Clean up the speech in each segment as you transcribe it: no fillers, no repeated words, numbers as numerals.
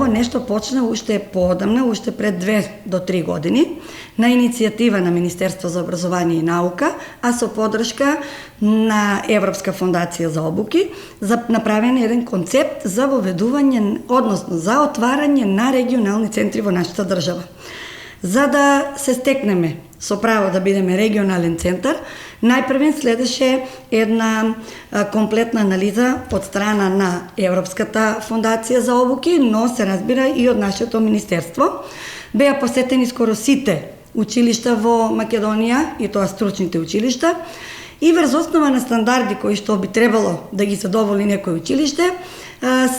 ова нешто почна уште поодамна, уште пред 2 до 3 години, на иницијатива на Министерство за образование и наука, а со подршка на Европска фондација за обуки, за направен еден концепт за воведување, односно за отварање на регионални центри во нашата држава. За да се стекнеме со право да бидеме регионален центар, најпрвен следеше една комплетна анализа од страна на Европската фондација за обуки, но се разбира и од нашето министерство. Беа посетени скоро сите училишта во Македонија, и тоа стручните училишта, и врз основа на стандарди кои што би требало да ги задоволи некој училиште,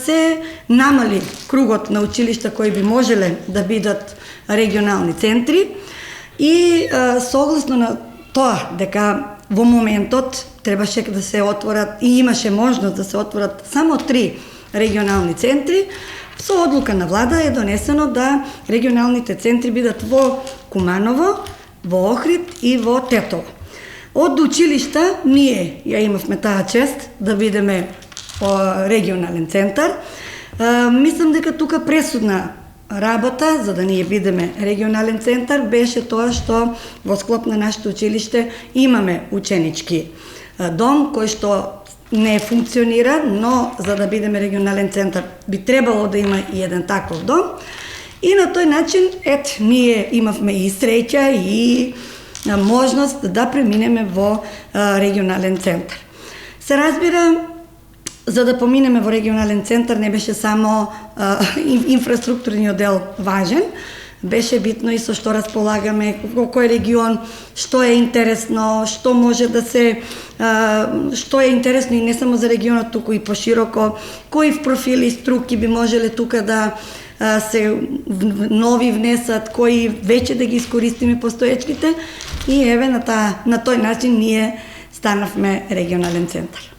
се намали кругот на училишта кои би можеле да бидат регионални центри и согласно на тоа дека во моментот требаше да се отворат и имаше можност да се отворат само 3 регионални центри, со одлука на влада е донесено да регионалните центри бидат во Куманово, во Охрид и во Тетово. Од училишта ние ја имавме таа чест да бидеме регионален центар. Мислам дека тука пресудна работа за да ние бидеме регионален центар беше тоа што во склоп на нашето училиште имаме ученички дом кој што не функционира, но за да бидеме регионален центар би требало да има и еден таков дом. И на тој начин ние имавме и среќа и можност да преминеме во регионален центар. Се разбира, за да поминеме во регионален центар не беше само инфраструктурниот дел важен, беше битно и со што располагаме, во кој регион, што е интересно, што може да се, што е интересно и не само за регионот, туку и пошироко, кои профили струки би можеле тука да се нови внесат, кои веќе да ги искористиме постоечките, и еве на тој начин ние станавме регионален центар.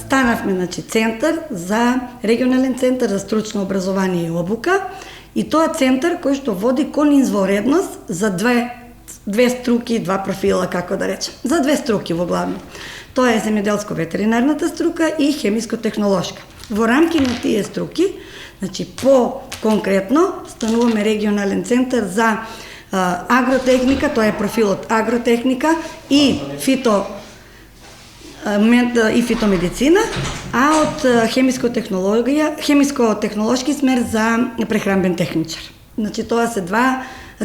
Станавме центар за регионален центар за стручно образование и обука, и тоа центар кој што води кон извонредност за две струки, два профила, како да речем. За две струки во главно. Тоа е земјоделско-ветеринарната струка и хемиско-технолошка. Во рамки на тие струки, по конкретно, стануваме регионален центар за агротехника, тоа е профилот агротехника и фитомедицина, а од хемиско-технолошки смер за прехранбен техничар. Тоа се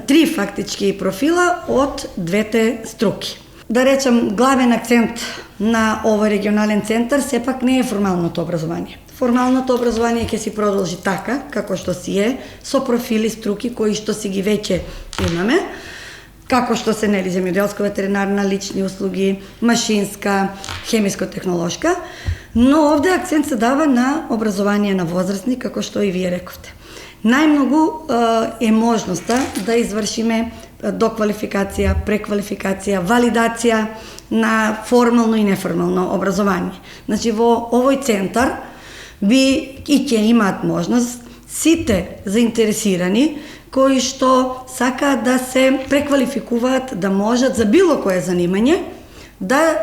три фактички профила од двете струки. Да речем, главен акцент на овој регионален центар сепак не е формалното образование. Формалното образование ќе си продолжи така, како што си е, со профили струки кои што си ги веќе имаме, како што се земјоделско-ветеринарна, лични услуги, машинска, хемиско-технолошка, но овде акцент се дава на образование на возрастни, како што и вие рековте. Најмногу е можноста да извршиме доквалификација, преквалификација, валидација на формално и неформално образование. Во овој центар би и ќе имаат можност сите заинтересирани кои што сакаат да се преквалификуваат, да можат за било кое занимање да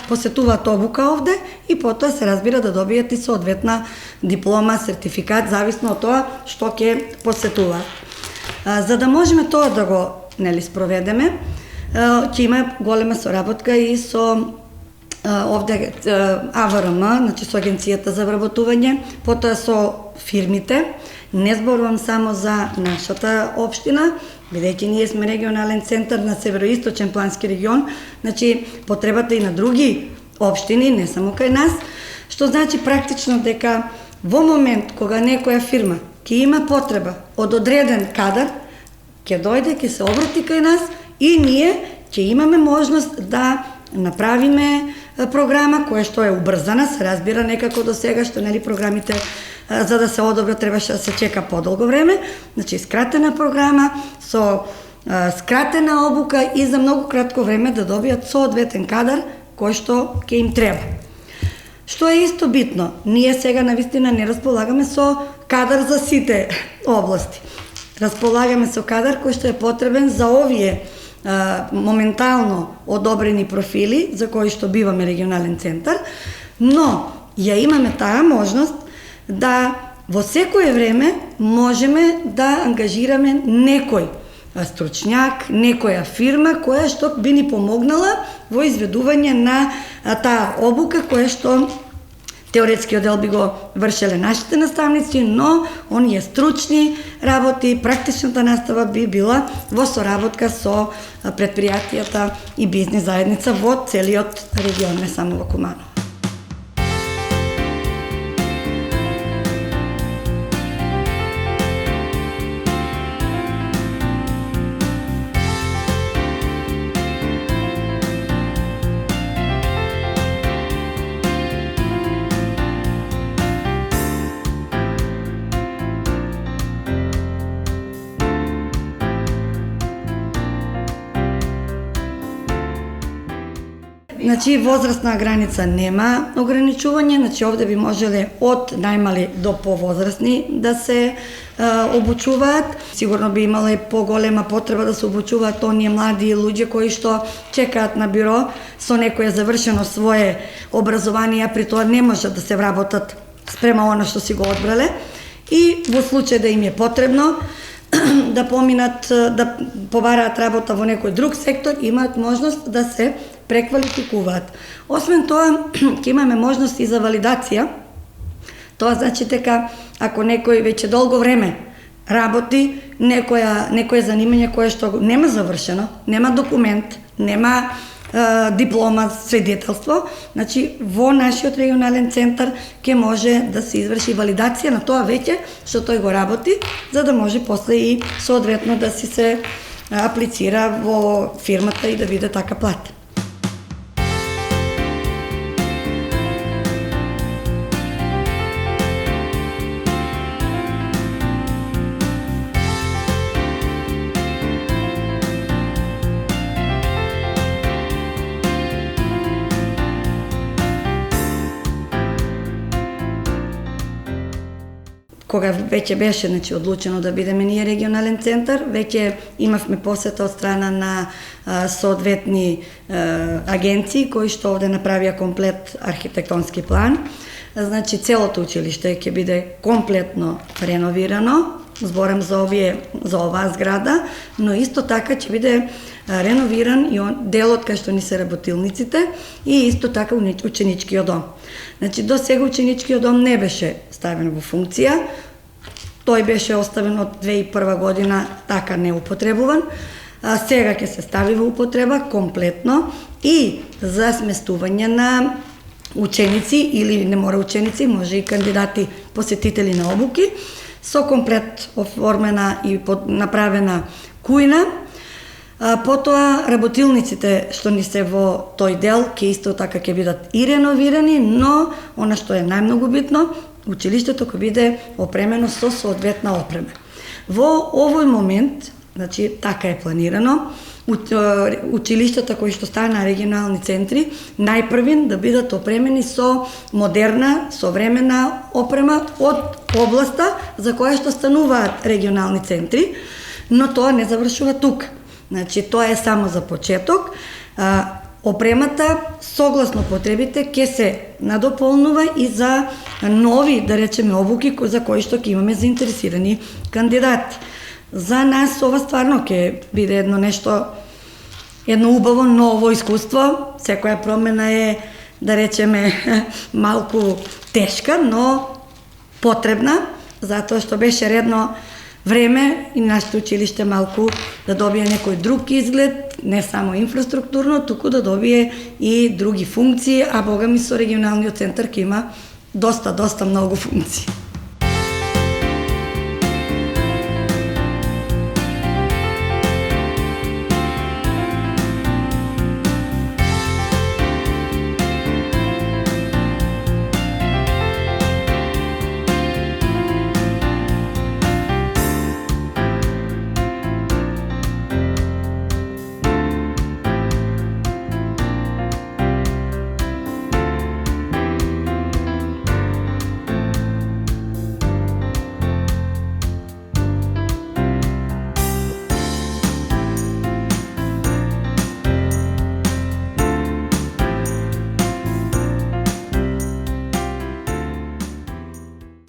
посетуваат обука овде и потоа се разбира да добијат и соодветна диплома, сертификат, зависно од тоа што ќе посетуваат. За да можеме тоа да го спроведеме, ќе има голема соработка и со овде АВРМ, со Агенцијата за вработување, потоа со фирмите. Не зборувам само за нашата општина, бидејќи ние сме регионален центар на североисточен плански регион, потребата и на други општини, не само кај нас, што значи практично дека во момент кога некоја фирма ќе има потреба од одреден кадар, ќе дојде, ќе се обрати кај нас и ние ќе имаме можност да направиме програма која што е убрзана, се разбира некако до сега што програмите за да се одобра требаше да се чека подолго време, значи скратена програма со скратена обука и за многу кратко време да добијат соодветен кадар кој што ќе им треба. Што е исто битно, ние сега навистина не располагаме со кадар за сите области. Располагаме со кадар кој што е потребен за овие моментално одобрени профили за кои што биваме регионален центар, но ја имаме таа можност да во секое време можеме да ангажираме некој стручњак, некоја фирма која што би ни помогнала во изведување на таа обука која што теоретскиот дел би го вршеле нашите наставници, но оние стручни работи, практичната настава би била во соработка со предпријатијата и бизнис заедница во целиот регион, не само во Куманово. Значи, возрастна граница нема ограничување, значи овде би можеле од најмали до повозрастни да се обучуваат. Сигурно би имала и поголема потреба да се обучуваат оние млади луѓе кои што чекаат на биро со некое завршено свое образование, а при тоа не можат да се вработат спрема она што си го одбрале. И во случај да им е потребно да поминат, да побараат работа во некој друг сектор, имаат можност да се преквалификуваат. Освен тоа, ќе имаме можност и за валидација. Тоа значи дека ако некој веќе долго време работи некое занимање кое што нема завршено, нема документ, нема диплома, свидетелство, значи во нашиот регионален центар ќе може да се изврши валидација на тоа веќе што тој го работи, за да може после и соодветно да си се аплицира во фирмата и да биде така платен. Кога веќе беше одлучено да бидеме ние регионален центар, веќе имавме посета од страна на соодветни агенции кои што овде направија комплет архитектонски план. Значи целото училиште ќе биде комплетно реновирано, зборам за оваа зграда, но исто така ќе биде реновиран и делот кај што ни се работилниците и исто така ученичкиот дом. Значи до сега ученичкиот дом не беше ставен во функција, тој беше оставен од 2001 година така неупотребуван, сега ќе се стави во употреба комплетно и за сместување на ученици или не мора ученици, може и кандидати посетители на обуки, со комплет оформена и направена кујна. Потоа работилниците што ни се во тој дел ќе исто така ќе бидат и реновирани, но она што е најмногу битно, училиштето ќе биде опремено со соодветна опрема. Во овој момент, значи така е планирано, училиштата кои што стана регионални центри, најпрвин да бидат опремени со модерна, современа опрема од областа за која што стануваат регионални центри, но тоа не завршува тука. Значи, тоа е само за почеток. Опремата, согласно потребите, ќе се надополнува и за нови, да речеме, обуки за кои што ќе имаме заинтересирани кандидати. За нас ова стварно ќе биде едно убаво ново искуство. Секоја промена е, да речеме, малку тешка, но потребна, затоа што беше редно време и нашето училиште малку да добие некој друг изглед, не само инфраструктурно, туку да добие и други функции, а бога ми со регионалниот центар ќе има доста многу функции.